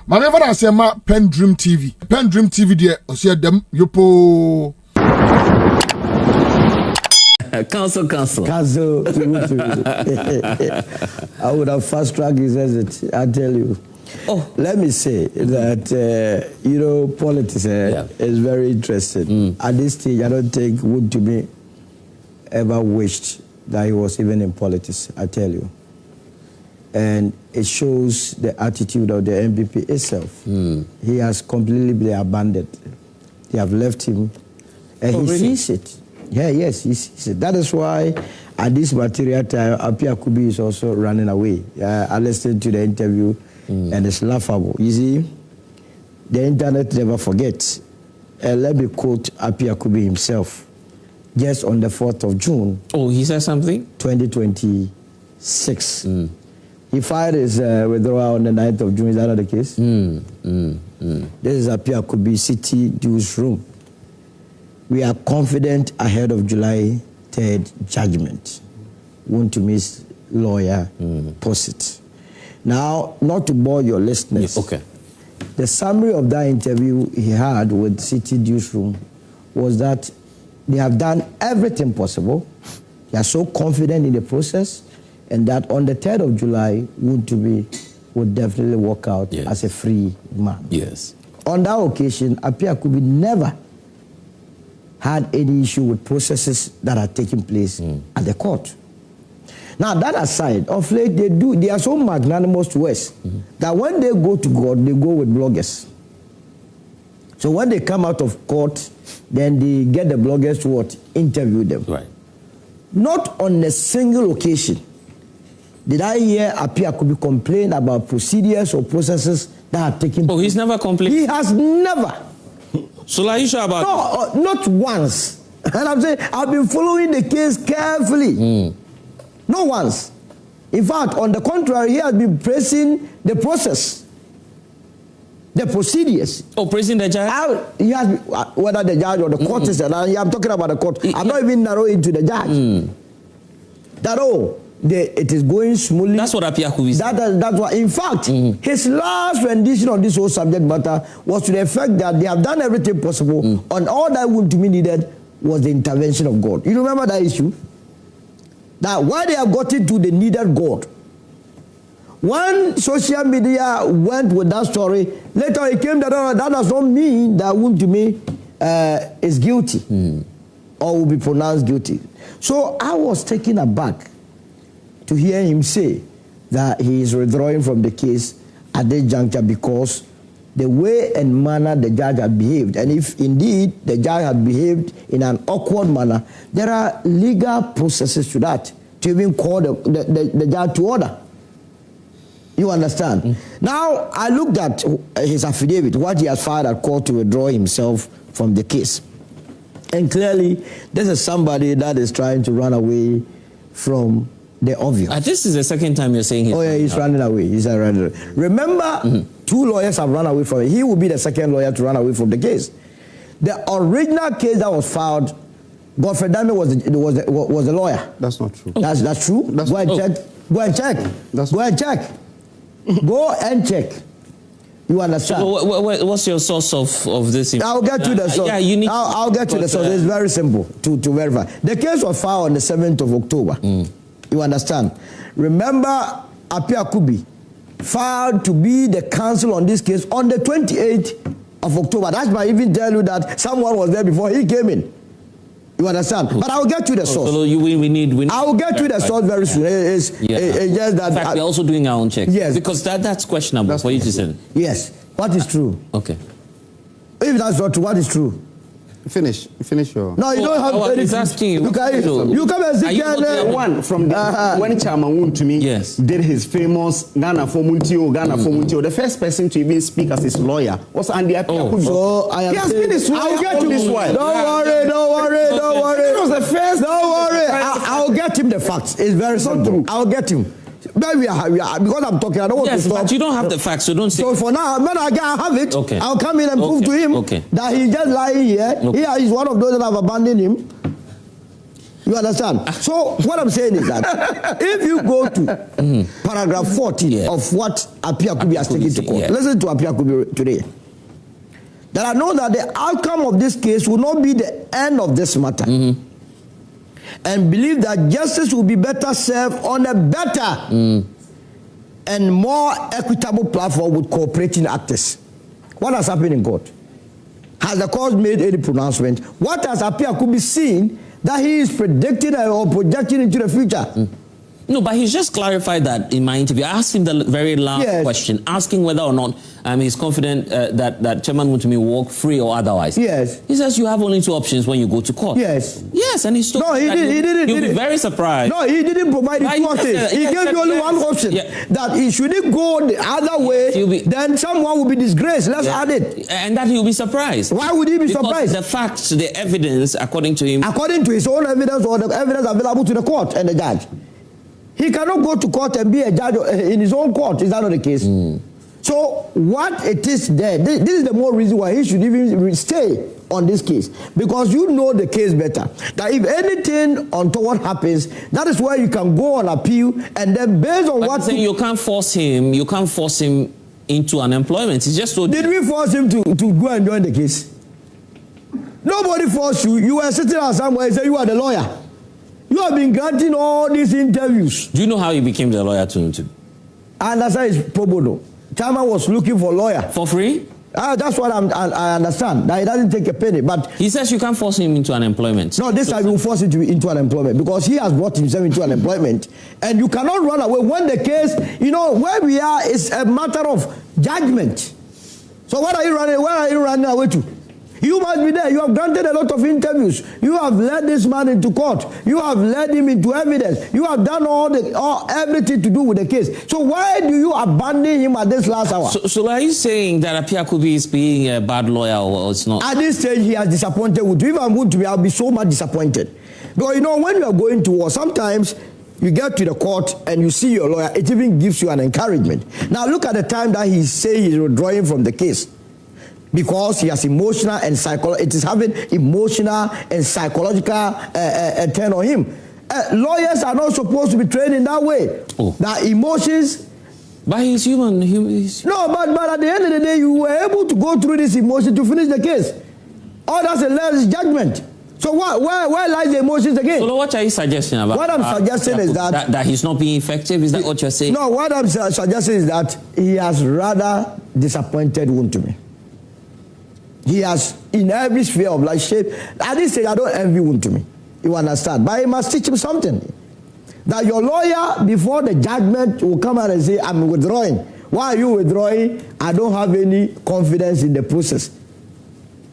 Maneva na sema PENDREAM TV. PENDREAM TV there osia dem yopo. Cancel. I would have fast tracked his exit, I tell you. Oh, let me say that politics is very interesting. At this stage, I don't think Wontumi ever wished that he was even in politics, I tell you. And it shows the attitude of the MPP itself. He has completely been abandoned. They have left him, and he sees it. Yes, he sees it. That is why at this material time, Appiah Kubi is also running away. I listened to the interview, and it's laughable. You see, the internet never forgets. Let me quote Appiah Kubi himself. Just on the 4th of June. Oh, he said something? 2026. He filed his withdrawal on the 9th of June. Is that not the case? This is Appiah Kubi City News Room. We are confident ahead of July 3rd judgment. Wontumi's lawyer posts it. Now, not to bore your listeners. Okay. The summary of that interview he had with City Newsroom was that they have done everything possible. They are so confident in the process, and that on the 3rd of July, Wontumi would definitely walk out as a free man. Yes. On that occasion, Appiah Kubi never had any issue with processes that are taking place at the court. Now, that aside, of late, they are so magnanimous to us that when they go to court, they go with bloggers. So when they come out of court, then they get the bloggers to interview them. Right. Not on a single occasion did I hear Appiah Kubi complain about procedures or processes that are taking place. Oh, he's never complained? He has never. So are you sure about No, not once. And I'm saying, I've been following the case carefully. Not once. In fact, on the contrary, he has been praising the process, the procedures. Oh, praising the judge? He has been, whether the judge or the court is, and I'm talking about the court. I'm not even narrowing to the judge. That it is going smoothly. That's what Appiah Kubi said. That's what. In fact, his last rendition on this whole subject matter was to the effect that they have done everything possible, and all that Wontumi needed was the intervention of God. You remember that issue? That why they have gotten to the needed God. When social media went with that story, later it came that that does not mean that Wontumi is guilty or will be pronounced guilty. So I was taken aback to hear him say that he is withdrawing from the case at this juncture because the way and manner the judge had behaved, and if indeed the judge had behaved in an awkward manner, there are legal processes to that, to even call the judge to order. You understand? Now, I looked at his affidavit, what he has filed at court to withdraw himself from the case. And clearly, this is somebody that is trying to run away from the obvious. This is the second time you're saying he's running away. He's running away. Remember, two lawyers have run away from it. He will be the second lawyer to run away from the case. The original case that was filed, Godfrey Dame was the lawyer. That's not true. That's true? Go and check. Go and check. Go and check. Go and check. You understand? So what's your source of this? I'll get to the source. I'll get to the source. It's very simple to verify. The case was filed on the 7th of October. You understand? Remember, Appiah Kubi filed to be the counsel on this case on the 28th of October. That might even tell you that someone was there before he came in. You understand? But I will get to the source. So we need. I will get to the source very soon. It's just that. In fact, we're also doing our own checks. Yes. Because that's questionable for you to say. Yes. What is true? Okay. If that's not true, what is true? Finish your... No, you don't have anything. Asking you. You come and see one from the, when Chairman Wontumi did his famous Ghana for Muntio, the first person to even speak as his lawyer was Andy Appiah Kubi. So I am I'll get to this one. Don't worry. It was the first. Don't worry. I'll get him the facts. It's very simple. I'll get him. But we are because I'm talking. I don't want to stop. But you don't have the facts, so don't say. So for now, when I have it, I'll come in and prove to him that he's just lying here. He is one of those that have abandoned him. You understand? So what I'm saying is that if you go to paragraph 14 of what Appiah Kubi has taken to court, listen to Appiah Kubi today. That I know that the outcome of this case will not be the end of this matter. And believe that justice will be better served on a better and more equitable platform with cooperating actors. What has happened in court? Has the court made any pronouncement? What has Appiah Kubi seen that he is predicting or projecting into the future? No, but he's just clarified that in my interview. I asked him the very last question, asking whether or not he's confident that Chairman Wontumi will walk free or otherwise. Yes. He says you have only two options when you go to court. Yes. Yes, and he's told he didn't. You'll be very surprised. No, he didn't provide the two options. He gave you only one option. That he shouldn't go the other way, then someone will be disgraced. Let's add it. And that he'll be surprised. Why would he be surprised? The facts, the evidence, according to him. According to his own evidence or the evidence available to the court and the judge. He cannot go to court and be a judge in his own court. Is that not the case? So what it is there, this is the more reason why he should even stay on this case. Because you know the case better. That if anything untoward happens, that is where you can go on appeal and then based on what... You can't force him into unemployment. It's just so... Did we force him to go and join the case? Nobody forced you. You were sitting at somewhere and said you are the lawyer. You have been granting all these interviews. Do you know how you became the lawyer to? I understand it's pro bono. Chairman was looking for a lawyer. For free? That's what I understand. That he doesn't take a penny. But he says you can't force him into unemployment. No, this time you force him into unemployment because he has brought himself into unemployment. And you cannot run away when the case, where we are is a matter of judgment. So where are you running away to? You must be there. You have granted a lot of interviews. You have led this man into court. You have led him into evidence. You have done everything to do with the case. So why do you abandon him at this last hour? So are you saying that Appiah Kubi is being a bad lawyer or it's not? At this stage, he has disappointed Wontumi. If I'm Wontumi, I'll be so much disappointed. Because when you are going to war, sometimes you get to the court and you see your lawyer, it even gives you an encouragement. Now look at the time that he say he's withdrawing from the case. Because he has emotional and psychological, it is having emotional and psychological turn on him. Lawyers are not supposed to be trained in that way. That emotions. But he's human. No, but at the end of the day, you were able to go through this emotion to finish the case. All that's a last judgment. So where lies the emotions again? So what are you suggesting about? What I'm suggesting is that he's not being effective. Is that what you're saying? No, what I'm suggesting is that he has rather disappointed Wontumi. He has, in every sphere of life, shape. I didn't say I don't envy Wontumi. You understand? But he must teach him something. That your lawyer, before the judgment, will come out and say, I'm withdrawing. Why are you withdrawing? I don't have any confidence in the process.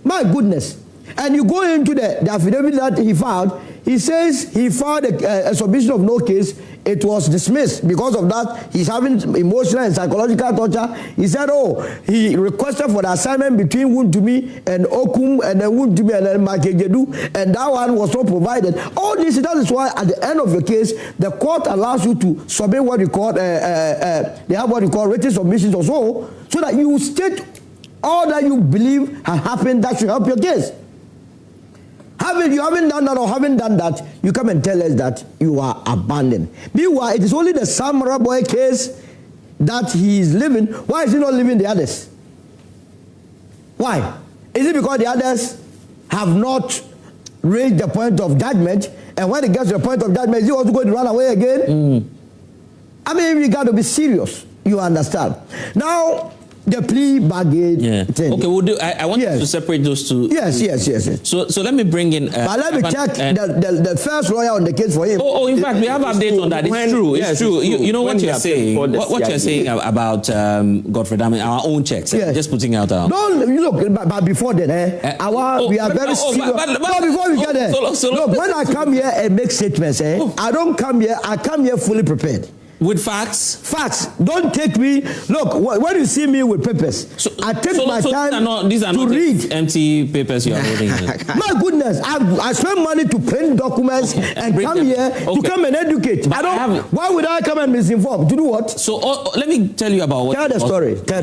My goodness. And you go into the affidavit that he filed, he says he filed a submission of no case. It was dismissed. Because of that, he's having emotional and psychological torture. He said, he requested for the assignment between Wontumi and Okum and then Wontumi and then Makejedu, and that one was not provided. All this, that is why at the end of your case, the court allows you to submit what you call, they have what you call written submissions or so that you state all that you believe has happened that should help your case. You haven't done that or haven't done that, you come and tell us that you are abandoned. Meanwhile, it is only the Samurai boy case that he is living. Why is he not living the others? Why? Is it because the others have not reached the point of judgment, and when it gets to the point of judgment, is he also going to run away again? I mean, we got to be serious. You understand? Now, the plea bargain thing. Okay, we'll do. I want to separate those two. Yes. So let me bring in. But let me check the first lawyer on the case for him. In fact, we have updates on that. It's true. It's true. You know what you're saying. What you're saying about Godfred, I mean, our own checks. Just putting out our. No, look. But before then, we are very serious. No, before we get there. Look, when I come here and make statements, I don't come here. I come here fully prepared. With facts? Facts. Don't take me. Look, when you see me with papers, I take my time these are to not read. Empty papers you are holding. My goodness, I spend money to print documents and come here to come and educate. Why would I come and misinform? To do what? So let me tell you about what. Tell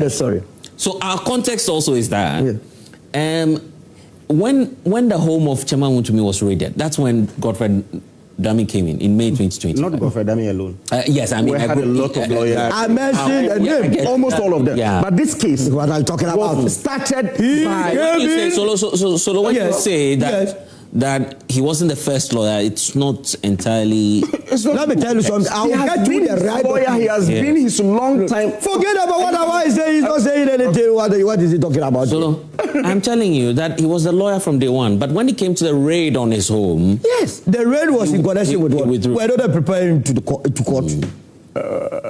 the story. So our context also is that when the home of Chairman Wontumi was raided, that's when Godfred Dami came in May 2020. Not Godfrey Dami alone. Yes, I mean, we had a lot of lawyers. I mentioned a name, almost all of them. Yeah. But this case, what I'm talking about, started by. So when you say that that he wasn't the first lawyer, it's not entirely. Let me tell you something. I will get you the right lawyer. He has been his long time. Forget about what he's saying. He's not saying anything. What is he talking about? So I'm telling you that he was the lawyer from day one. But when he came to the raid on his home, yes, the raid was in connection with what? We're not preparing to court.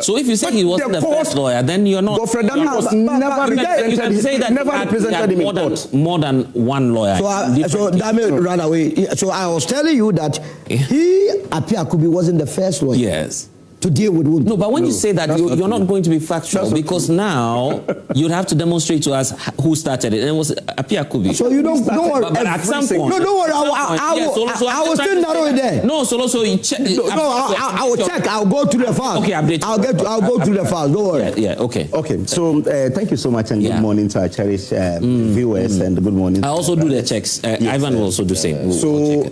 So if you say he wasn't the first lawyer, then you're not. Godfrey Dami was never represented. You can say that never represented him in court. More than one lawyer. So Dami ran away. So I was telling you that Appiah Kubi wasn't the first lawyer. Yes. To deal with Wontumi. No, but when you say that, you're not going to be factual because now you'd have to demonstrate to us who started it. And it was Appiah Kubi. So you don't worry. But at some point. No, don't worry. I will still narrow it there. No, so you check. I will check. I'll go through the files. Okay, update. I'll go through the files. Don't worry. Yeah, okay. Okay, so thank you so much and good morning to our cherished viewers and good morning. I also do the checks. Ivan will also do the same. So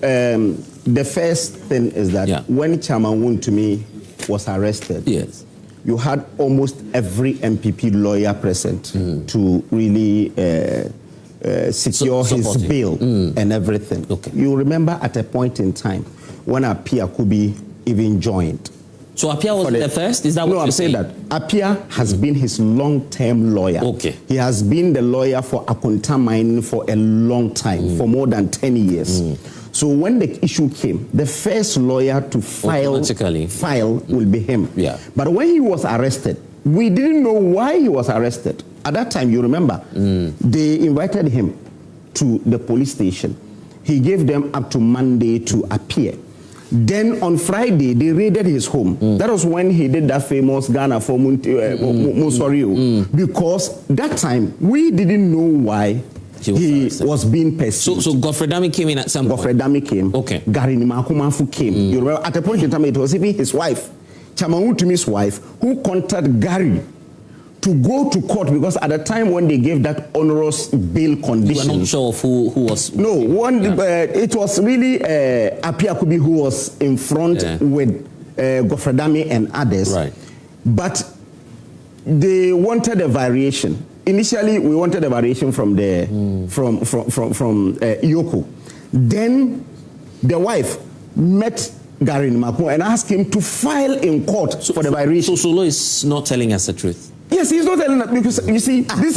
the first thing is that when Chairman Wontumi was arrested, yes, you had almost every MPP lawyer present to really secure his bail and everything. Okay. You remember at a point in time when Appiah Kubi even joined. So Appiah was the first? Is that what you're saying? No, I'm saying that Appiah has been his long-term lawyer. Okay. He has been the lawyer for Akonta Mining for a long time, for more than 10 years. So when the issue came, the first lawyer to file will be him. Yeah. But when he was arrested, we didn't know why he was arrested. At that time, you remember, they invited him to the police station. He gave them up to Monday to appear. Then on Friday, they raided his home. That was when he did that famous Ghana for Musorio. Because that time, we didn't know why he was being pursued. So Godfrey Dami came in at some point? Godfrey Dami came. Okay. Gary Nimakumafu came. You remember, at a point in time, it was even his wife, Chairman Wontumi's wife, who contacted Gary to go to court because at the time when they gave that onerous bail condition. You were not sure of who was... No, it was really Appiah Kubi who was in front with Godfrey Dami and others. Right. But they wanted a variation. Initially, we wanted a variation from the from Yoko. Then the wife met Gary Nimaku and asked him to file in court for the variation. So Solo is not telling us the truth. Yes, he's not telling us because you see this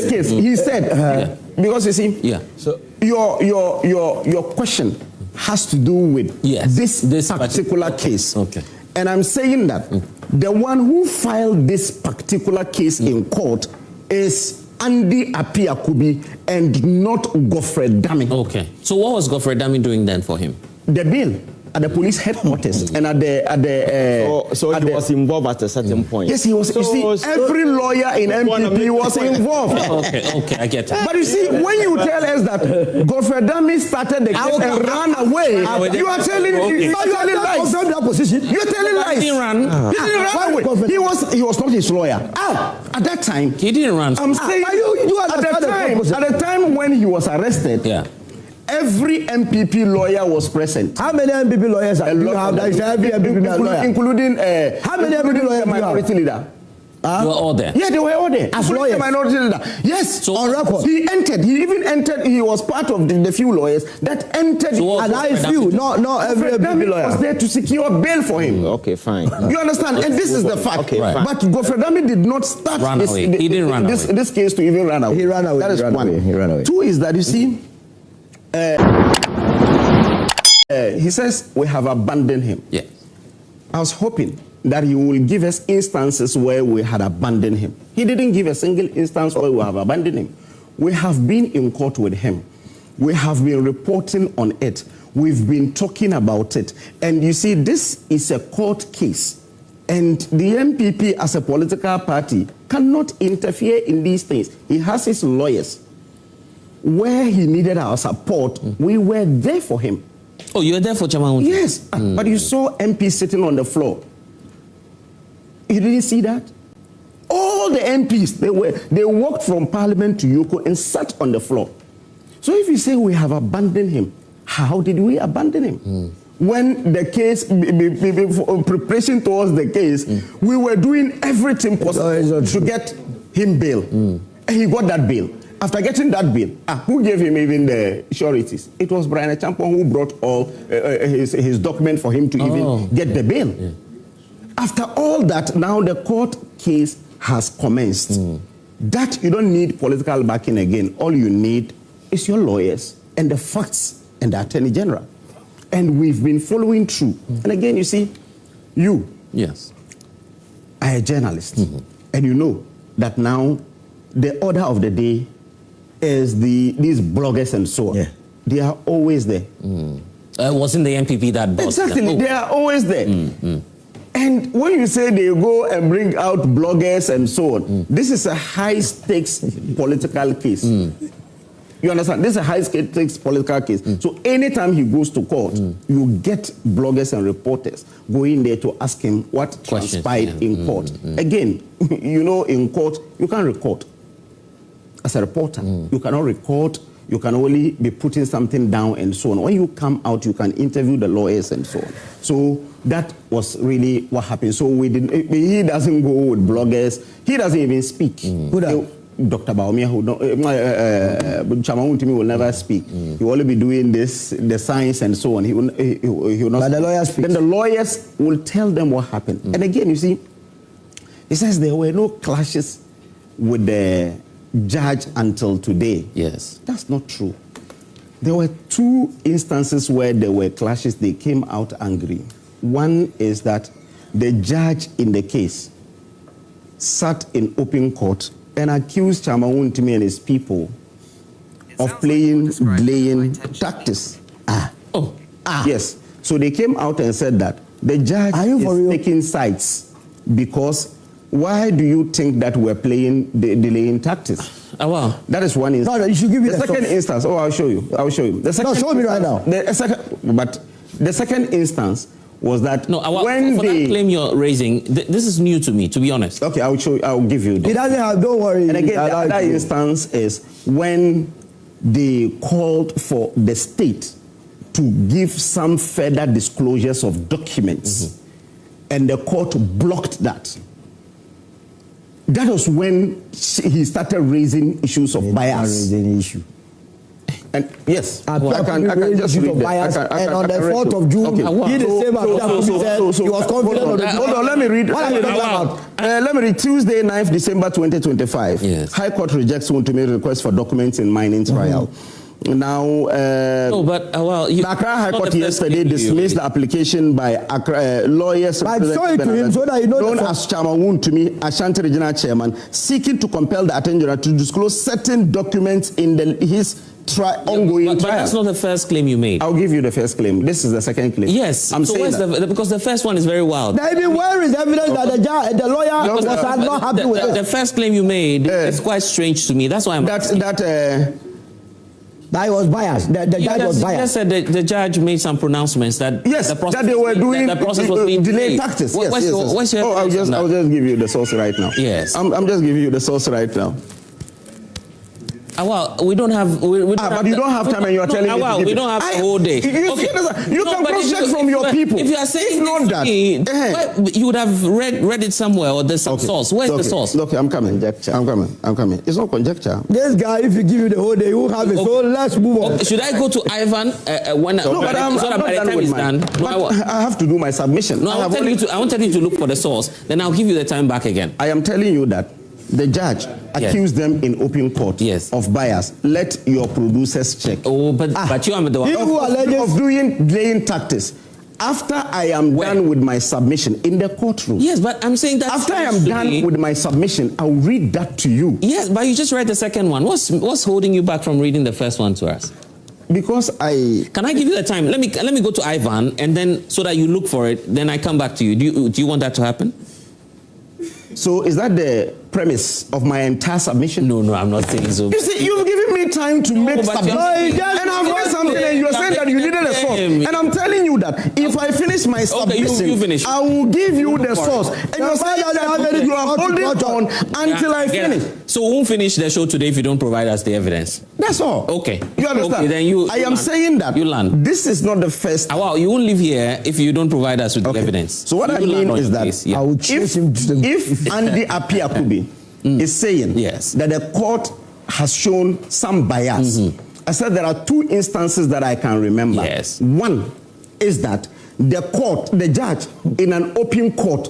case he said because you see so your question has to do with this particular case. Okay. And I'm saying that the one who filed this particular case in court is Andy Appiah Kubi and not Godfrey Dami. Okay. So what was Godfrey Dami doing then for him? The bail at the police headquarters and at the he was involved at a certain point. Yes, he was. You see, every lawyer in MPP was involved. Okay, I get it. But you see, when you tell us that Godfrey Dami started the case and ran away, you are telling lies. You're telling lies. He didn't run. He didn't run away. He was not his lawyer. At that time, he didn't run. I'm saying at the time when he was arrested. Every MPP lawyer was present. How many MPP lawyers do you have? Every MPP lawyer, including how many MPP lawyers? Minority leader. They were all there. Yeah, they were all there. As lawyers. Minority leader. Yes. So on record. He entered. He even entered. He was part of the few lawyers that entered. So and I feel not every MPP lawyer was there to secure bail for him. Okay, fine. You understand? And this is the fact. Okay, right. But Godfrey Dami did not start He didn't run away. This case to even run away. He ran away. That is one. He ran away. Two is that you see. He says we have abandoned him. Yes. I was hoping that he will give us instances where we had abandoned him. He didn't give a single instance where we have abandoned him. We have been in court with him. We have been reporting on it. We've been talking about it. And you see, this is a court case. And the MPP as a political party cannot interfere in these things. He has his lawyers. Where he needed our support, we were there for him. Oh, you were there for Chairman Wontumi? Yes, but you saw MP sitting on the floor. You didn't see that? All the MPs, they walked from Parliament to Yoko and sat on the floor. So if you say we have abandoned him, How did we abandon him? When the case, preparation towards the case, we were doing everything possible to get him bail. And he got that bail. After getting that bill, who gave him even the sureties? It was Brian Champon who brought all his document for him to even get the bail. Yeah. After all that, now the court case has commenced. That you don't need political backing again. All you need is your lawyers and the facts and the Attorney General. And we've been following through. And again, you see, you are a journalist. And you know that now the order of the day is these bloggers and so on. Yeah. They are always there. Wasn't the MPP that boss? Exactly, they are always there. And when you say they go and bring out bloggers and so on, this is a high-stakes political case. You understand? This is a high-stakes political case. So anytime he goes to court, you get bloggers and reporters going there to ask him what transpired in court. Again, you know, in court, you can't record. As a reporter, you cannot record, you can only be putting something down and so on. When you come out, you can interview the lawyers and so on. So that was really what happened. So he doesn't go with bloggers, he doesn't even speak. Dr. Baumia, Wontumi will never speak. He will only be doing this, the science and so on. He will not. But the lawyers speak. Then the lawyers will tell them what happened. And again, you see, he says there were no clashes with the judge until today. Yes. That's not true. There were two instances where there were clashes. They came out angry. One is that the judge in the case sat in open court and accused Wontumi and his people of playing tactics. Yes. So they came out and said that the judge is taking sides because why do you think that we're playing delaying tactics? Wow. That is one instance. No, you should give me the second instance. I'll show you. The second show me right now. But the second instance was that when that claim you're raising, this is new to me, to be honest. Okay, I'll show you. I'll give you. He doesn't have. Don't worry. And again, the other instance is when they called for the state to give some further disclosures of documents, and the court blocked that. That was when he started raising issues of bias. And yes, I can just read that. And on the 4th of June, he the same as said he was confident of the. Hold on, let me read. Let me read. Tuesday, 9th December 2025. Yes. High Court rejects Wontumi request for documents in mining trial. Now, the Accra High Court yesterday dismissed the application by lawyers known as Chairman Wontumi, Ashanti Regional Chairman, seeking to compel the Attorney General to disclose certain documents in his ongoing trial. But that's not the first claim you made. I'll give you the first claim. This is the second claim. Yes. I'm saying that. Because the first one is very wild. David, where is evidence that the lawyer was not happy with it? The first claim you made is quite strange to me. That's why I'm that was biased. The judge was biased. You just said the judge made some pronouncements that that they were doing the process was being delayed tactics. What's your I'll just give you the source right now. Yes. I'm just giving you the source right now. We don't have. But you don't have time, and you are telling me. We don't have the whole day. You can cross-check from your people. If you are saying that, you would have read it somewhere, or there's some source. Where's the source? Okay, I'm coming. I'm coming. It's not conjecture. This guy, if you give you the whole day, you will have it. So let's move on. Should I go to Ivan when? No, but I'm not done with mine. I have to do my submission. No, I wanted you to look for the source. Then I'll give you the time back again. I am telling you that the judge accused them in open court of bias. Let your producers check. But you are the one of doing delaying tactics. After I am done with my submission in the courtroom. Yes, but I'm saying that after I am done with my submission, I'll read that to you. Yes, but you just read the second one. What's holding you back from reading the first one to us? Because Can I give you the time? Let me go to Ivan, and then so that you look for it, then I come back to you. Do you want that to happen? So is that the premise of my entire submission? No, I'm not saying so. You see, you've given me time to make submission, and I've read something, and you're saying that you needed a source. And I'm telling you that if I finish my submission, you finish. I will give you the source. And you're saying that you are holding on until I finish. So we won't finish the show today if you don't provide us the evidence. That's all. Okay. You understand? Okay, then I am saying that this is not the first. Well, you won't leave here if you don't provide us with the evidence. So what I mean is that I will chase him to the if Andy Appiah Kubi is saying that the court has shown some bias, I said there are 2 instances that I can remember. Yes. One is that the judge in an open court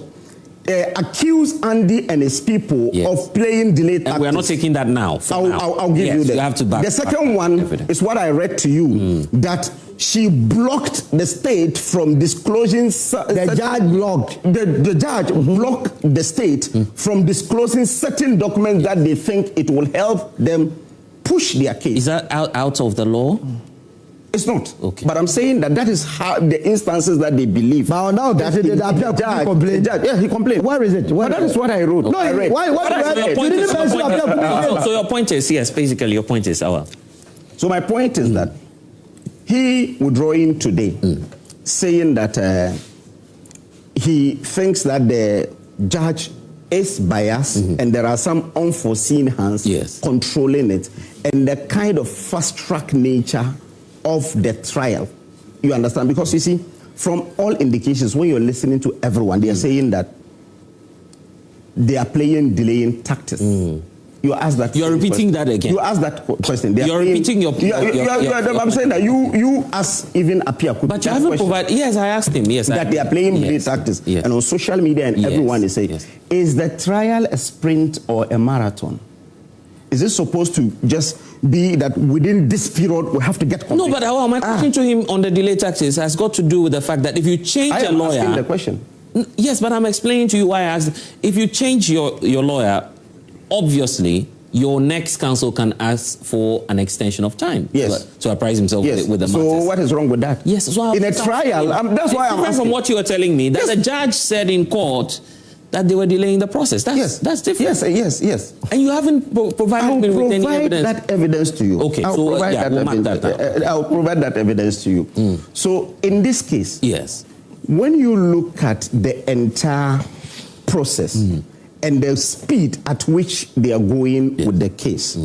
accused Andy and his people of playing delayed tactics. And we are not taking that now. I'll give you that. You have to back. The second one is what I read to you, that she blocked the state from disclosing. The judge blocked the state from disclosing certain documents that they think it will help them push their case. Is that out of the law? It's not. Okay. But I'm saying that is how the instances that they believe. But now that the judge complained. Yeah, he complained. Where is it? But that is what I wrote. No, I read. Why So your point is, yes, basically your point is our. So my point is that he withdrawing today, saying that he thinks that the judge is biased and there are some unforeseen hands controlling it, and the kind of fast-track nature of the trial. You understand? Because you see, from all indications, when you're listening to everyone, they are saying that they are playing delaying tactics. You ask that. You are repeating that again. You ask that question. You're repeating your. I'm saying that you ask even Appiah. But you haven't provided. Yes, I asked him. Yes, that they are playing delaying tactics, and on social media, and everyone is saying, is the trial a sprint or a marathon? Is it supposed to just be that within this period we have to get complete? No, but my question to him on the delay taxes has got to do with the fact that if you change a lawyer... I'm asking the question. Yes, but I'm explaining to you why I asked. If you change your lawyer, obviously your next counsel can ask for an extension of time to apprise himself with the matters. So what is wrong with that? Yes, so in a trial, that's why I'm asking. From what you are telling me, that the judge said in court that they were delaying the process. That's different. Yes. And you haven't provided me with any evidence. I'll provide that evidence to you. Okay, I'll provide that evidence to you. So in this case, when you look at the entire process and the speed at which they are going with the case,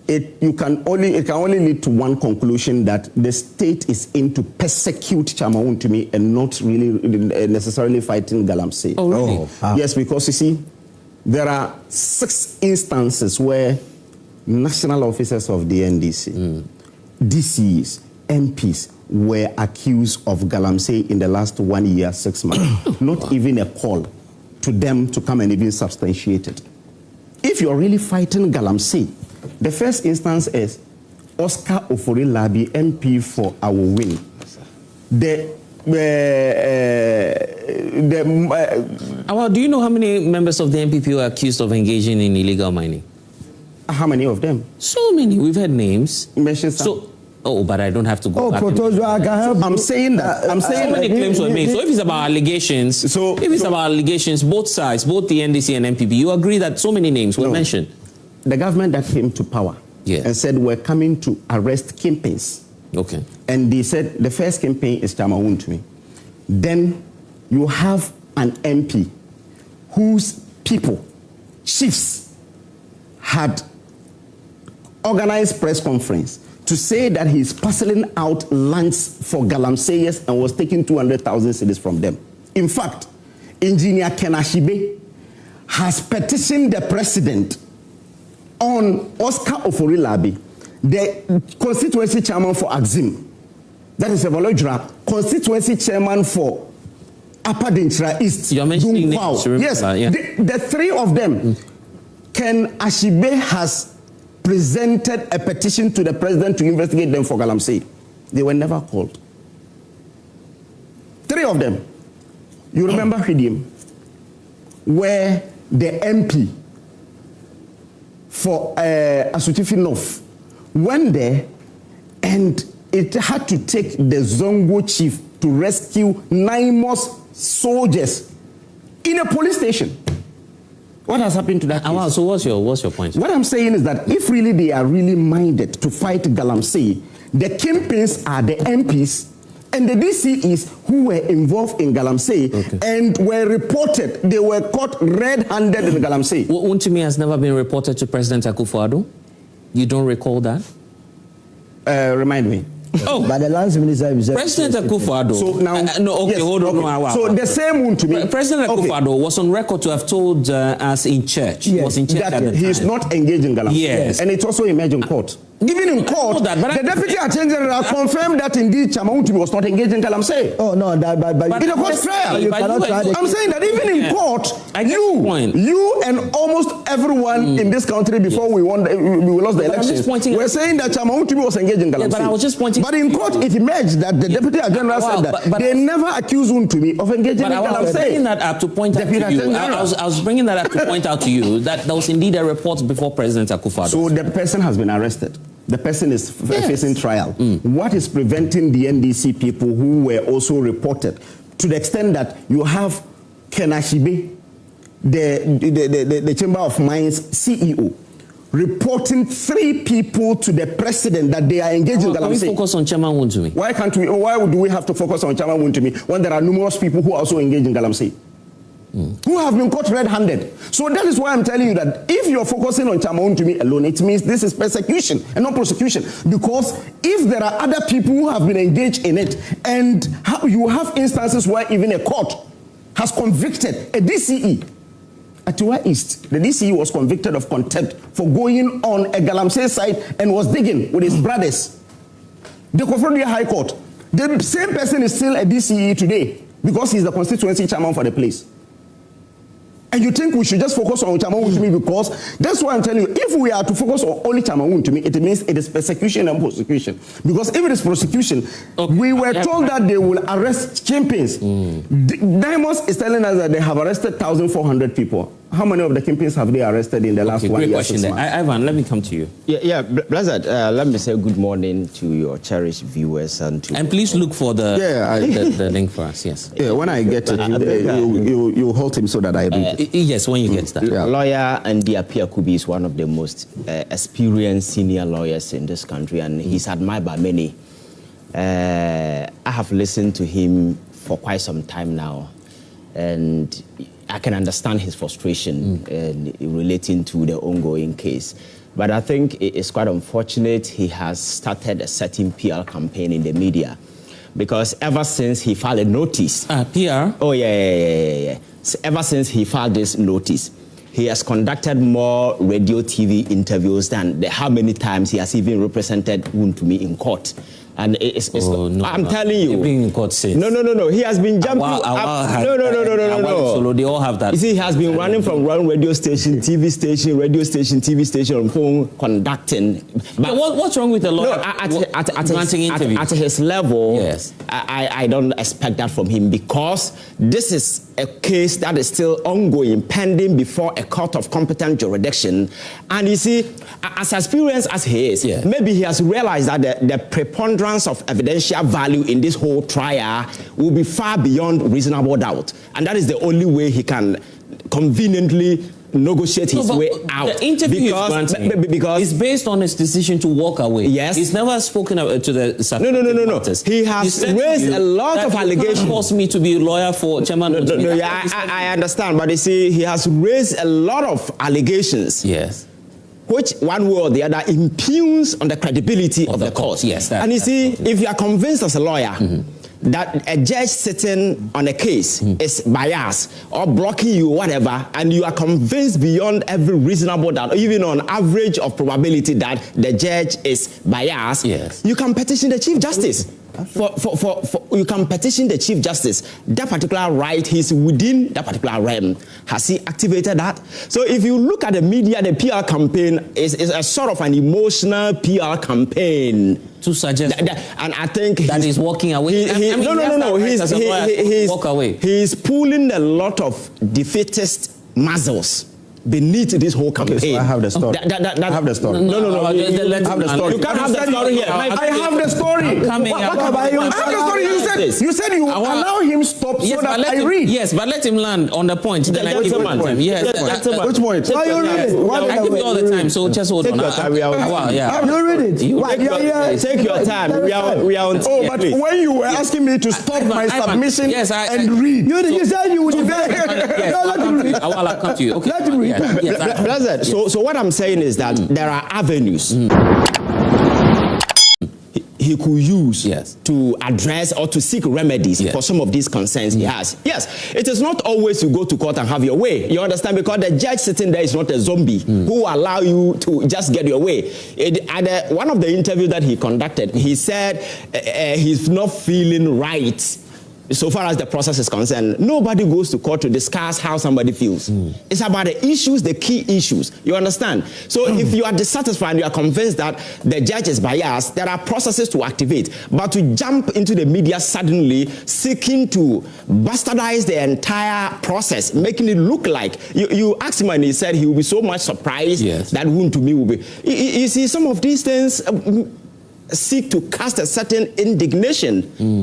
it can only lead to one conclusion, that the state is in to persecute Chairman Wontumi and not really necessarily fighting Galamsey. Oh, really? Yes, because you see, there are 6 instances where national officers of the NDC, DCs, MPs were accused of Galamsey in the last 1 year, 6 months. Not even a call to them to come and even substantiate it. If you're really fighting Galamsey, the first instance is Oscar Ofori-Labi, MP for our win. Do you know how many members of the NPP were accused of engaging in illegal mining? How many of them? So many. We've had names. Mention some. But I don't have to go back. I'm saying that. So many claims were made. So if it's about allegations, both sides, both the NDC and NPP, you agree that so many names were mentioned? The government that came to power and said we're coming to arrest kingpins. Okay. And they said the first kingpin is Chairman Wontumi. Then you have an MP whose people, chiefs, had organized press conference to say that he's parceling out lands for Galamseyers and was taking 200,000 cedis from them. In fact, Engineer Ken Ashibe has petitioned the president on Oscar Ofori-Labi, the constituency chairman for Axim, that is Evolojra, constituency chairman for Upper Dinchra East. You're mentioning names, yes, the 3 of them, Ken Ashibe has presented a petition to the president to investigate them for Galamsey. They were never called. 3 of them. You remember Hidim, where the MP for Asutifi North went there, and it had to take the Zongo chief to rescue 9 more soldiers in a police station. What has happened to that case? So what's your point? What I'm saying is that if really they are really minded to fight Galamsey, the kingpins are the MPs and the DCEs who were involved in Galamsey and were reported. They were caught red-handed in Galamsey. Wontumi has never been reported to President Akufo-Addo? You don't recall that? Remind me. Oh, but the lands minister himself. President Akufo-Addo. So now, hold on. So the same Wontumi. President Akufo-Addo was on record to have told us in church. He was in church at the time. He is not engaged in Galamsey. Yes. And it's also emerged in court. Even in court, that, the Deputy Attorney General confirmed that indeed Wontumi was not engaged in Galamsey. Oh no, but in a court trial, you cannot try. I'm saying that even in court, you and almost everyone in this country before we lost the elections, we're saying that Wontumi was engaged in Galamsey. But I was just pointing. But in court, it emerged that the Deputy Attorney General said that they never accused Wontumi of engaging in Galamsey. I was bringing that up to point out to you. I was bringing that up to point out to you that there was indeed a report before President Akufo-Addo. So the person has been arrested. The person is facing trial. What is preventing the NDC people who were also reported, to the extent that you have Kenashibe, the Chamber of Mines CEO, reporting 3 people to the president that they are engaged in Galamsey? Can we focus on Chairman Wontumi? Why do we have to focus on Chairman Wontumi when there are numerous people who are also engaged in Galamsey? Who have been caught red-handed. So that is why I'm telling you that if you're focusing on Wontumi alone, it means this is persecution and not prosecution. Because if there are other people who have been engaged in it, and you have instances where even a court has convicted a DCE. At Atiwa East, the DCE was convicted of contempt for going on a Galamsey site and was digging with his brothers. The Koforidua High Court, the same person is still a DCE today because he's the constituency chairman for the place. And you think we should just focus on Chairman Wontumi because that's why I'm telling you, if we are to focus on only Chairman Wontumi, it means it is persecution and prosecution. Because if it is prosecution, we were told that they will arrest kingpins. Diamonds is telling us that they have arrested 1,400 people. How many of the kingpins have they arrested in the last 1 year? Great question there. Ivan, let me come to you. Blessed, let me say good morning to your cherished viewers and please look for the link for us. Yes. Yeah, when I get it, you hold him so that I read it. Yes, when you get that. Lawyer and Appiah Kubi is one of the most experienced senior lawyers in this country, and he's admired by many. I have listened to him for quite some time now, and I can understand his frustration relating to the ongoing case. But I think it is quite unfortunate he has started a certain PR campaign in the media. Because ever since he filed a notice... PR? Oh, yeah. So ever since he filed this notice, he has conducted more radio, TV interviews than how many times he has even represented Wontumi in court. And I'm telling you. You've been in court since. No. He has been jumping. No. They all have that. You see, he has been running from one radio station, TV station, radio station, TV station, home conducting. But what's wrong with the lawyer? At his level, yes. I don't expect that from him because this is a case that is still ongoing, pending before a court of competent jurisdiction. And you see, as experienced as he is, maybe he has realized that the preponderance of evidential value in this whole trial will be far beyond reasonable doubt. And that is the only way he can conveniently negotiate his way out. The interview because it's based on his decision to walk away. Yes. He's never spoken to the No. He has raised a lot of allegations. You forced me to be a lawyer for Chairman. I understand, but you see, he has raised a lot of allegations. Yes. Which one way or the other impugns on the credibility of the court. Yes. And you see, if you are convinced as a lawyer that a judge sitting on a case is biased or blocking you, whatever, and you are convinced beyond every reasonable doubt, even on average of probability that the judge is biased, you can petition the Chief Justice. You can petition the Chief Justice. That particular right, he's within that particular realm. Has he activated that? So if you look at the media, the PR campaign is a sort of an emotional PR campaign. To suggest and I think that he's walking away. No. He's walk away. He's pulling a lot of defeatist muscles beneath this whole campaign. Okay, so I have the story. I have the story. No. I have the story. You can't have the story here. I have the story. You said you allow him stop so that I read. Yes, but let him land on the point. Then I give him. Yes. Which point? Why you read it? I give you all the time, so just hold on. You read it. Take your time. We are on. Oh, but when you were asking me to stop my submission and read, you said you would debate. Let him read. I'll come to you. Okay. Let him read. Blessed. So what I'm saying is that there are avenues he could use to address or to seek remedies for some of these concerns he has. Yes, it is not always you go to court and have your way. You understand? Because the judge sitting there is not a zombie who will allow you to just get your way. At one of the interviews that he conducted, he said he's not feeling right. So far as the process is concerned, nobody goes to court to discuss how somebody feels. It's about the issues, the key issues. You understand? So if you are dissatisfied, you are convinced that the judge is biased, there are processes to activate. But to jump into the media suddenly, seeking to bastardize the entire process, making it look like, you asked him and he said he will be so much surprised that Wontumi will be. You see, some of these things seek to cast a certain indignation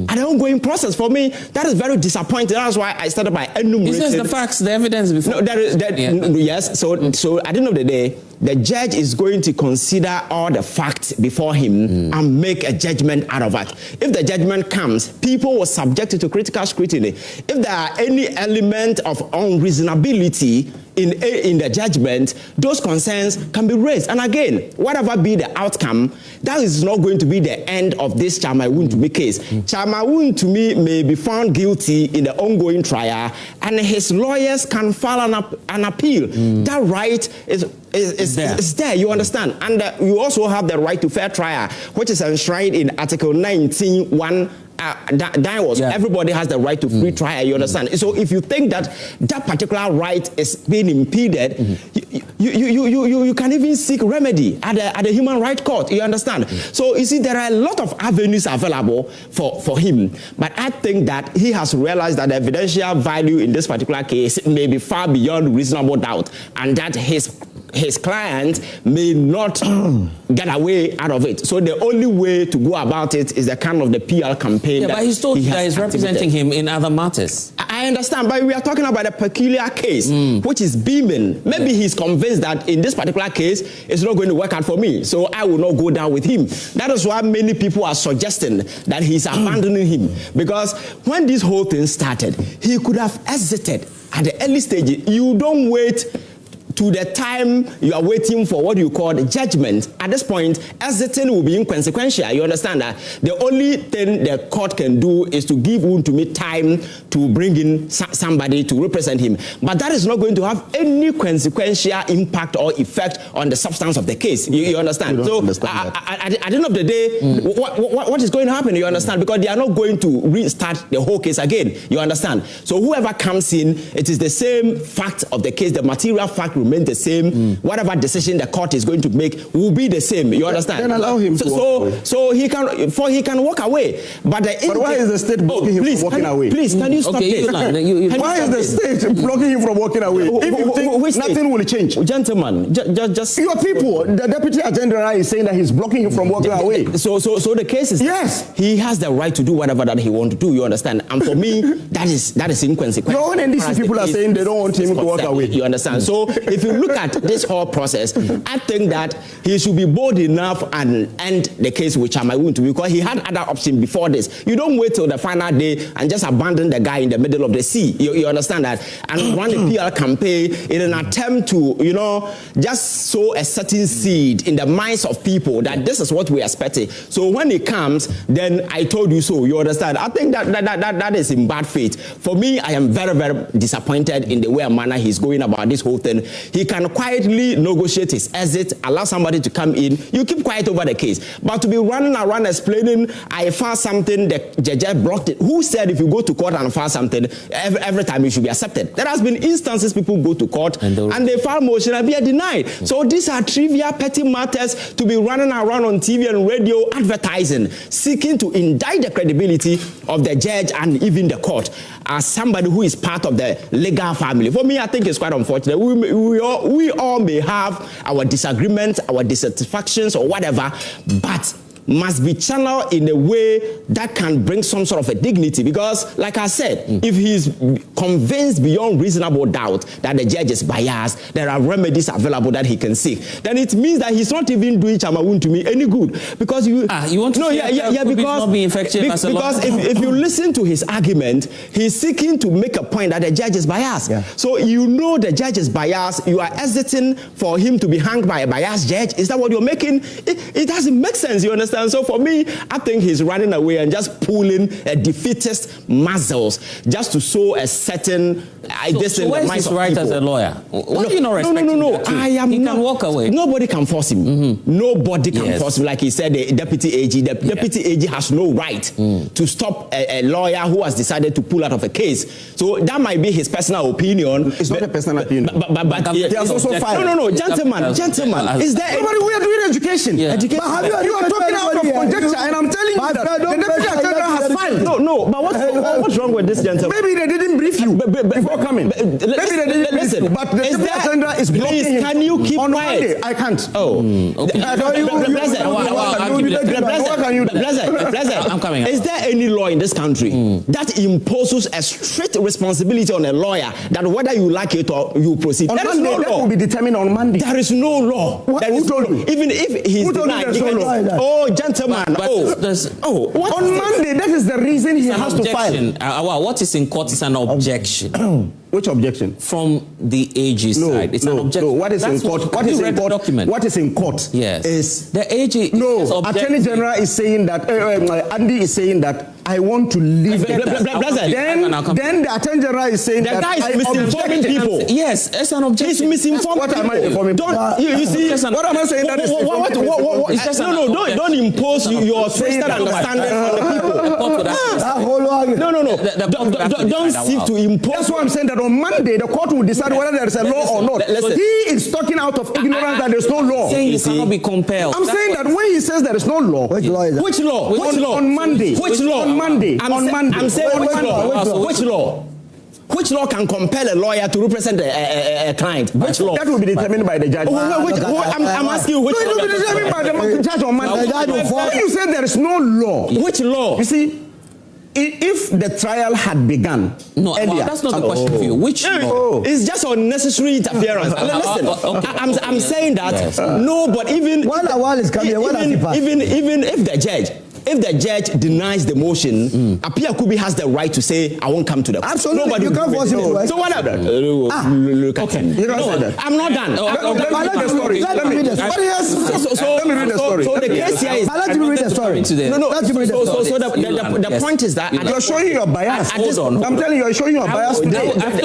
at the ongoing process. For me, that is very disappointing. That's why I started by enumerating. Is this the facts, the evidence before? No, yes. So at the end of the day, the judge is going to consider all the facts before him and make a judgment out of it. If the judgment comes, people will subject it to critical scrutiny. If there are any element of unreasonability in the judgment, those concerns can be raised. And again, whatever be the outcome, that is not going to be the end of this Kyei Wontumi case. Kyei Wontumi may be found guilty in the ongoing trial, and his lawyers can file an appeal. That right is there, you understand? And you also have the right to fair trial, which is enshrined in Article 19(1). Everybody has the right to free trial, you understand? So if you think that that particular right is being impeded, you can even seek remedy at the Human Rights Court, you understand? So you see, there are a lot of avenues available for him, but I think that he has realized that the evidential value in this particular case may be far beyond reasonable doubt, and that his client may not get away out of it. So the only way to go about it is the kind of the PR campaign. Yeah, but he's told you that he's representing him in other matters. I understand, but we are talking about a peculiar case, which is beaming. Maybe he's convinced that in this particular case, it's not going to work out for me, so I will not go down with him. That is why many people are suggesting that he's abandoning him. Because when this whole thing started, he could have exited at the early stage. You don't wait to the time you are waiting for what you call the judgment. At this point, exiting will be inconsequential. You understand that? The only thing the court can do is to give Wontumi time to bring in somebody to represent him. But that is not going to have any consequential impact or effect on the substance of the case. You understand? So at the end of the day, what is going to happen? You understand? Because they are not going to restart the whole case again. You understand? So whoever comes in, it is the same fact of the case. The material fact remain the same. Whatever decision the court is going to make will be the same. You understand? Then allow him to walk away. So he can walk away. But why is the state blocking him from walking away? Please, can you stop this? Why is the state blocking him from walking away? If you think nothing will change, gentlemen, just your people. The deputy attorney general is saying that he's blocking him from walking away. So the case is he has the right to do whatever that he wants to do. You understand? And for me, that is inconsequential. Your own NDC people are saying they don't want him to walk away. You understand? So if you look at this whole process, I think that he should be bold enough and end the case with Kyei Wontumi, because he had other options before this. You don't wait till the final day and just abandon the guy in the middle of the sea. You understand that? And run a PR campaign in an attempt to, just sow a certain seed in the minds of people that this is what we are expecting. So when it comes, then I told you so. You understand? I think that is in bad faith. For me, I am very, very disappointed in the way and manner he's going about this whole thing. He can quietly negotiate his exit, allow somebody to come in. You keep quiet over the case. But to be running around explaining, I found something, the judge blocked it. Who said if you go to court and file something, every time you should be accepted? There has been instances people go to court and they file motion and be denied. So these are trivial, petty matters to be running around on TV and radio advertising, seeking to indict the credibility of the judge and even the court. as somebody who is part of the legal family. For me, I think it's quite unfortunate. We all may have our disagreements, our dissatisfactions, or whatever, but must be channeled in a way that can bring some sort of a dignity. Because, like I said, if he's convinced beyond reasonable doubt that the judge is biased, there are remedies available that he can seek, then it means that he's not even doing Chama Wontumi any good. Because you want to because not be effective because if you listen to his argument, he's seeking to make a point that the judge is biased. Yeah. So you know the judge is biased. You are hesitating for him to be hanged by a biased judge. Is that what you're making? It doesn't make sense. You understand? So for me, I think he's running away and just pulling a defeatist muscles just to show a certain So where's his right as a lawyer? Why do you not respect him? No. He can walk away. Nobody can force him. Nobody can force him. Like he said, the deputy AG. The deputy AG has no right to stop a lawyer who has decided to pull out of a case. So that might be his personal opinion. It's not a personal opinion. But he has also filed. No, gentlemen. Is there? Nobody, we are doing education. Yeah. Education. But you are talking out of conjecture, and I'm telling you that the deputy attorney has filed. No. But what's wrong with this gentleman? Maybe they didn't brief you before coming. Maybe they didn't brief you. But the deputy attorney is blocking him. Can you keep on quiet? Monday. I can't. Oh. Okay. I'm coming. Is there any law in this country that imposes a strict responsibility on a lawyer that whether you like it or you proceed? There is no law. That will be determined on Monday. There is no law. Who told you? Even if he's Who told you denied. there's no law? Oh, gentlemen. What on Monday, that is the reason he has to file. What is in court is an objection. Which objection? From the AG side. It's an objection. No, what is in court? What is in court? Document. What is in court? Yes. Is the AG. No, Attorney General is saying that Andy is saying that I want to leave. Then the Attorney General is saying that I is misinforming people. Yes, it's an objection. He's misinforming. What am I informing? You see? What am I saying? That is don't impose your twisted understanding on the people. Don't seek to impose. That's why I'm saying that on Monday the court will decide whether there is a law or not. He is talking out of ignorance that there is no law. Saying you cannot be compelled. I'm saying that when he says there is no law, which law is that? Which law? On Monday. Which law? On Monday. I'm saying which law? Which law? Which law can compel a lawyer to represent a client? Which law? That will be determined by the judge. I'm asking you which law. It will be determined by the judge on Monday. When you say there is no law, which law? You see, if the trial had begun earlier, that's not the question for you. Which law? It's just unnecessary interference. Listen, I'm saying that no, but even if the judge denies the motion, Appiah Kubi has the right to say, I won't come to the court. Absolutely. Nobody you can't force him to. So what happened? Look at him. I'm not done. Let me read the story. Let me read the story. So the case here is... Let me read the story. So the point is that... You're showing your bias. I'm telling you, you're showing your bias today. Because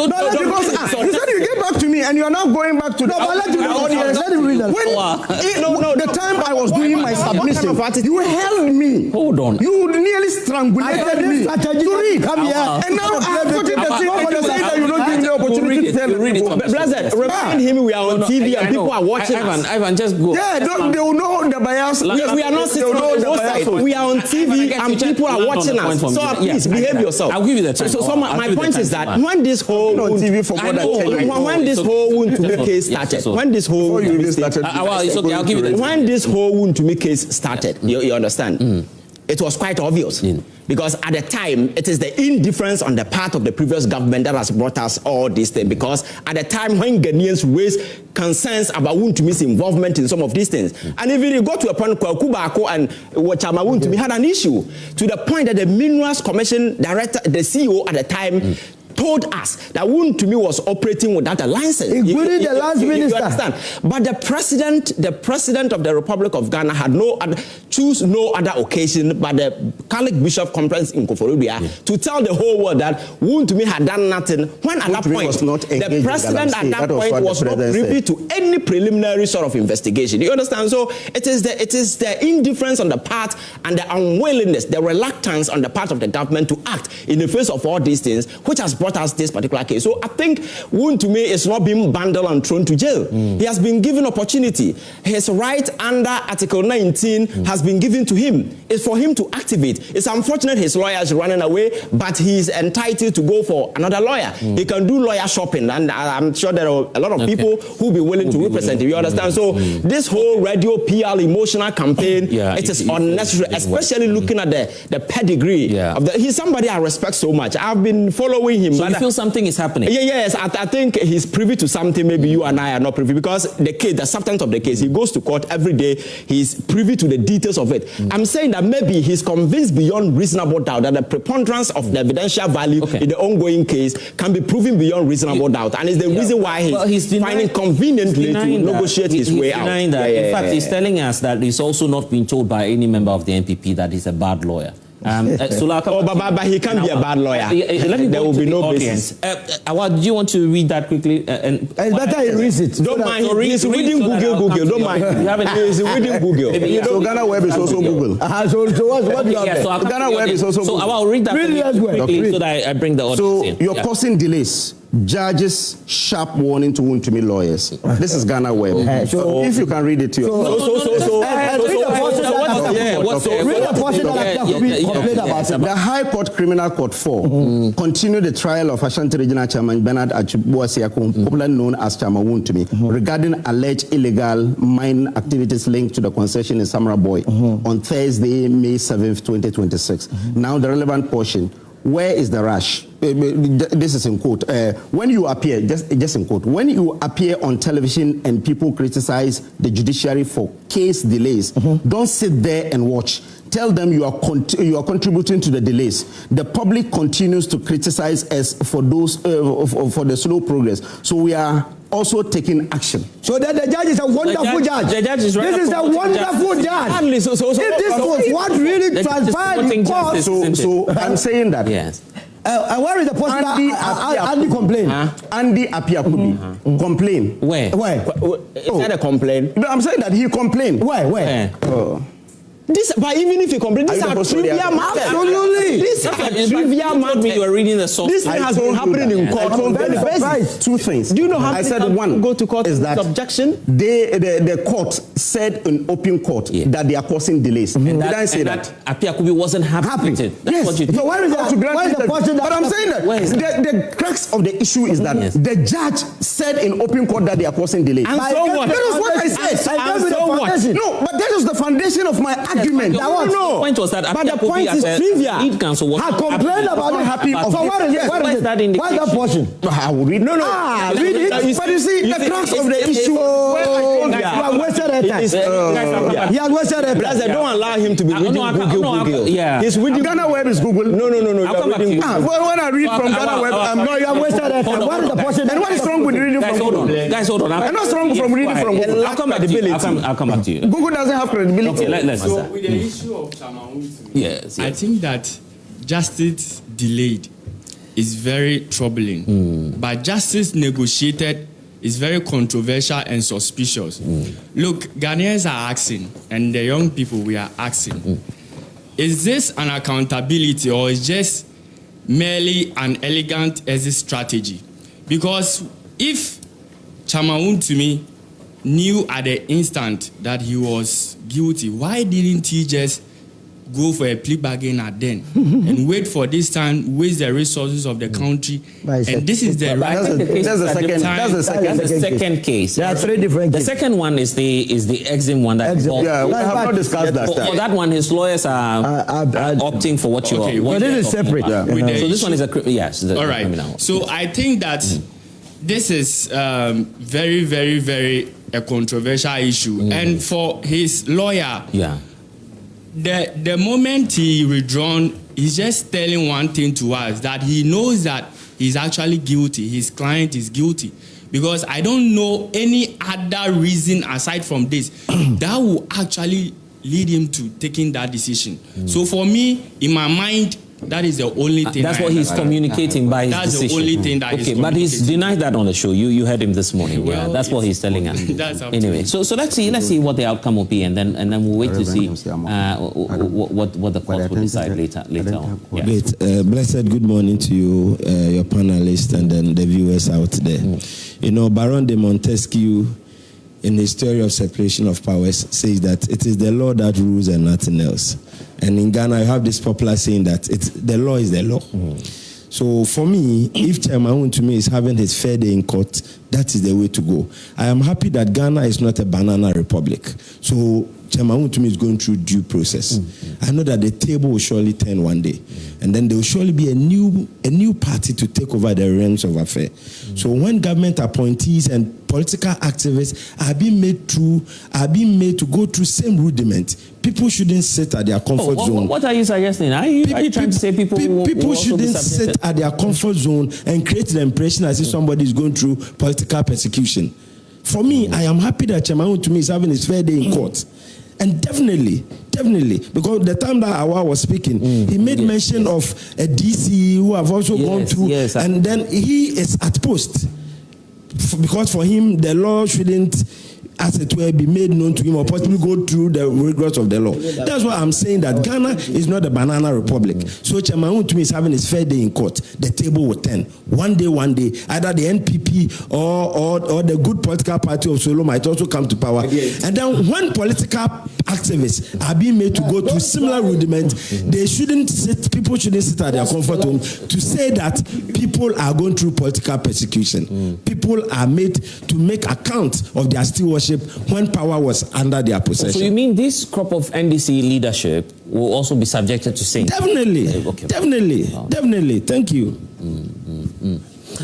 you said you get back to me and you're now going back to the audience. Let me read the time I was doing my submission, you held me. Hold on. You nearly strangulated me to read. Come here. And now I have put in the thing and you say that you don't give me the opportunity to tell people. Brother, remind him we are on TV and people are watching us. Ivan, just go. Yeah, they will know the bias. We are not sitting on both sides. We are on TV and people are watching us. So please behave yourself. I'll give you the time. So my point is that when this whole Wontumi case started, when this whole Wontumi case started, you understand? It was quite obvious because at the time it is the indifference on the part of the previous government that has brought us all these things. Because at the time when Ghanaians raised concerns about Wontumi's involvement in some of these things, and even it got to a point where Kubako and Chama Wontumi had an issue to the point that the Minerals Commission director, the CEO at the time, told us that Wontumi was operating without a license. Including the last minister. You understand? But the president of the Republic of Ghana had no other occasion but the Catholic Bishop Conference in Koforidua to tell the whole world that Wontumi had done nothing. When at that point, the president at that point was not privy to any preliminary sort of investigation. You understand? So it is the indifference on the part and the unwillingness, the reluctance on the part of the government to act in the face of all these things, which has brought support us this particular case. So I think Wontumi is not being bundled and thrown to jail. He has been given opportunity. His right under Article 19 has been given to him. It's for him to activate. It's unfortunate his lawyer is running away, but he's entitled to go for another lawyer. He can do lawyer shopping, and I'm sure there are a lot of people who will be willing to represent him. You understand? So this whole radio PR emotional campaign, it is unnecessary, especially looking at the pedigree of the. He's somebody I respect so much. I've been following him. So you feel something is happening? Yes, I think he's privy to something. Maybe you and I are not privy, because the case, the substance of the case, he goes to court every day. He's privy to the details of it. I'm saying that maybe he's convinced beyond reasonable doubt that the preponderance of the evidential value in the ongoing case can be proven beyond reasonable doubt, and it's the reason why he's finding conveniently to negotiate his way out. In fact, he's telling us that he's also not been told by any member of the NPP that he's a bad lawyer. But he can't be a bad lawyer. There will be no basis. Do you want to read that quickly? It's better he reads it. Don't mind. He's reading Google. Don't mind. He's reading Google. So Ghana Web is also Google. So what do you have? So Ghana Web is also Google. So I'll read that quickly so that I bring the audience in. So you're causing delays. Judges sharp warning to Wontumi lawyers. This is Ghana Web. So if you can read it to yourself. The High Court Criminal Court 4 continued the trial of Ashanti Regional Chairman Bernard Achibuasiakun, popularly known as Chairman Wontumi, regarding alleged illegal mining activities linked to the concession in Samra Boy on Thursday, May 7th, 2026. Now the relevant portion. Where is the rush? This is in quote. When you appear, just in quote, when you appear on television and people criticize the judiciary for case delays, don't sit there and watch. Tell them you are contributing to the delays. The public continues to criticize us for those for the slow progress. So we are also taking action. So that the judge is a wonderful judge. The judge is this is a wonderful judge. If this was what really transpired in court. So I'm saying that. Yes. Where is the person Andy complained? Andy Appiah Kubi complained. Where? Is that a complaint? No, I'm saying that he complained. Where? But even if you complain, these are trivial matters. Absolutely. These are trivial matters. You were reading the source. This has been happening in court. Two things. Do you know how I said one go to court is that objection? The court said in open court that they are causing delays. Did I say that? Appiah Kubi wasn't happy with it. That's what you So where is the portion? But I'm saying that the crux of the issue is that the judge said in open court that they are causing delays. And so what? That is what I said. And so what? No, but that is the foundation of my argument. The point was that but the point is trivial. Lead counsel was complained about not happy. So what is it? Where is that portion? I will read. No. Read it. But you see, the crux of the issue. You have wasted a time. He has wasted a time. Don't allow him to be reading Google. Yeah. He's reading Ghana Web is Google. No. I'll come back to you. When I read from Ghana Web, No, you have wasted a time. What is the portion? And what is wrong with reading from Google? Guys, hold on. And what's wrong from reading from Google? I'll come back to you. I'll come back to you. Google doesn't have credibility. Okay, let's So with the issue of Wontumi, yes. I think that justice delayed is very troubling. But justice negotiated is very controversial and suspicious. Look, Ghanaians are asking, and the young people, we are asking, is this an accountability or is just merely an elegant exit strategy? Because if Chairman Wontumi knew at the instant that he was guilty, why didn't he just go for a plea bargain at then and wait for this time, waste the resources of the country? And this is the right. That's the second case. There are three different cases. The second one is the exim one that involved. Yeah, we have not discussed that. For that one, his lawyers are opting for what you are. But this is separate. So this one is a all right. criminal. So I think that this is very, very, very a controversial issue, and for his lawyer, the moment he withdrawn, he's just telling one thing to us, that he knows that he's actually guilty. His client is guilty, because I don't know any other reason aside from this that will actually lead him to taking that decision. So for me, in my mind, That is the only thing. That's what he's communicating by his That's decision. the only thing that okay, but he's denied that on the show. You heard him this morning. Well, yeah, that's what he's telling us. That's anyway, so let's see what the outcome will be, and then we'll wait to see what the court will decide later on. Yeah. Great. Blessed good morning to you, your panelists, and then the viewers out there. You know, Baron de Montesquieu, in his theory of separation of powers, says that it is the law that rules and nothing else. And in Ghana, I have this popular saying that the law is the law. So for me, if Chairman Wontumi is having his fair day in court, that is the way to go. I am happy that Ghana is not a banana republic. So Chairman Wontumi is going through due process. I know that the table will surely turn one day. And then there will surely be a new party to take over the realms of affairs. So when government appointees and political activists are being made to go through same rudiment, people shouldn't sit at their comfort zone. What are you suggesting? Are you trying to say people shouldn't sit at their comfort zone and create the impression as if somebody is going through political persecution? For me, I am happy that Chairman Wontumi is having his fair day in court. And definitely, because the time that Awa was speaking, he made mention of a DC who have also gone through, and then he is at post. Because for him, the law shouldn't, as it were, be made known to him or possibly go through the rigors of the law. That's why I'm saying that Ghana is not a banana republic. So Chairman Wontumi is having his fair day in court. The table will turn. One day, either the NPP or the good political party of Solo might also come to power. And then when political activists are being made to go through similar rudiment, people shouldn't sit at their comfort zone to say that people are going through political persecution. People are made to make account of their stewardship when power was under their possession. So you mean this crop of NDC leadership will also be subjected to same? Definitely. Definitely. Thank you.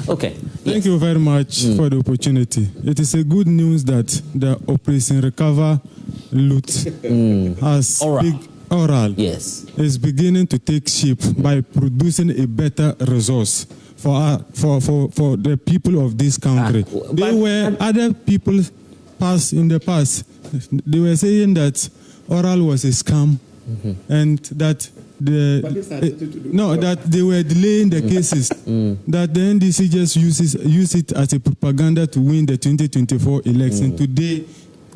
Okay. Thank you very much for the opportunity. It is a good news that the Operation Recover Loot has oral is beginning to take shape by producing a better resource for the people of this country. They were other people in the past. They were saying that oral was a scam and that that they were delaying the cases. That the NDC just use it as a propaganda to win the 2024 election. Today,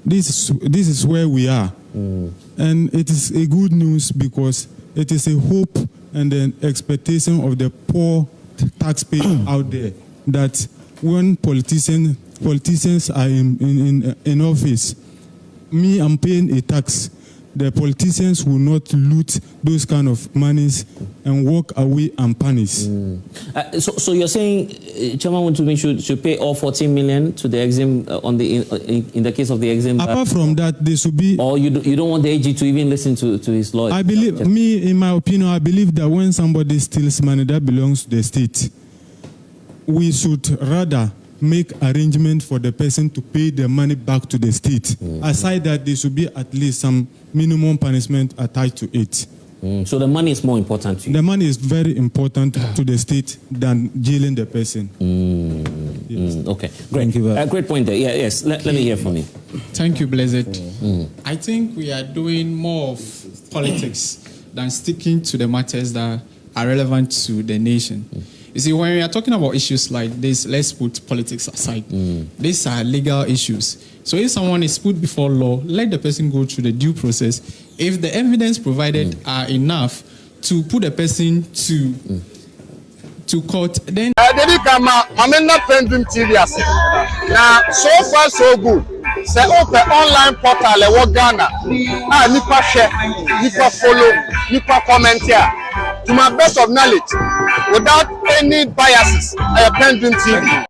this is where we are, and it is a good news because it is a hope and an expectation of the poor taxpayer out there that when politicians are in office, I'm paying a tax. The politicians will not loot those kind of monies and walk away unpunished. So you're saying Chairman Wontumi should pay all 14 million to the Exim in the case of the Exim? Apart from that, there should be... Or you don't want the AG to even listen to his lawyer? I believe, in my opinion, I believe that when somebody steals money that belongs to the state, we should rather make arrangement for the person to pay the money back to the state. Aside that, there should be at least some minimum punishment attached to it. So the money is more important to you? The money is very important to the state than jailing the person. Okay, great. Thank you. Great point there. Yes, let me hear from you. Thank you, Blessed. I think we are doing more of politics than sticking to the matters that are relevant to the nation. You see, when we are talking about issues like this, let's put politics aside. These are legal issues. So if someone is put before law, let the person go through the due process. If the evidence provided are enough to put the person to court, then... PENDREAM TV. Now, so far so good. Say open online portal Ghana. Nipa share, nipa follow, nipa comment here. To my best of knowledge, without any biases, PENDREAM TV.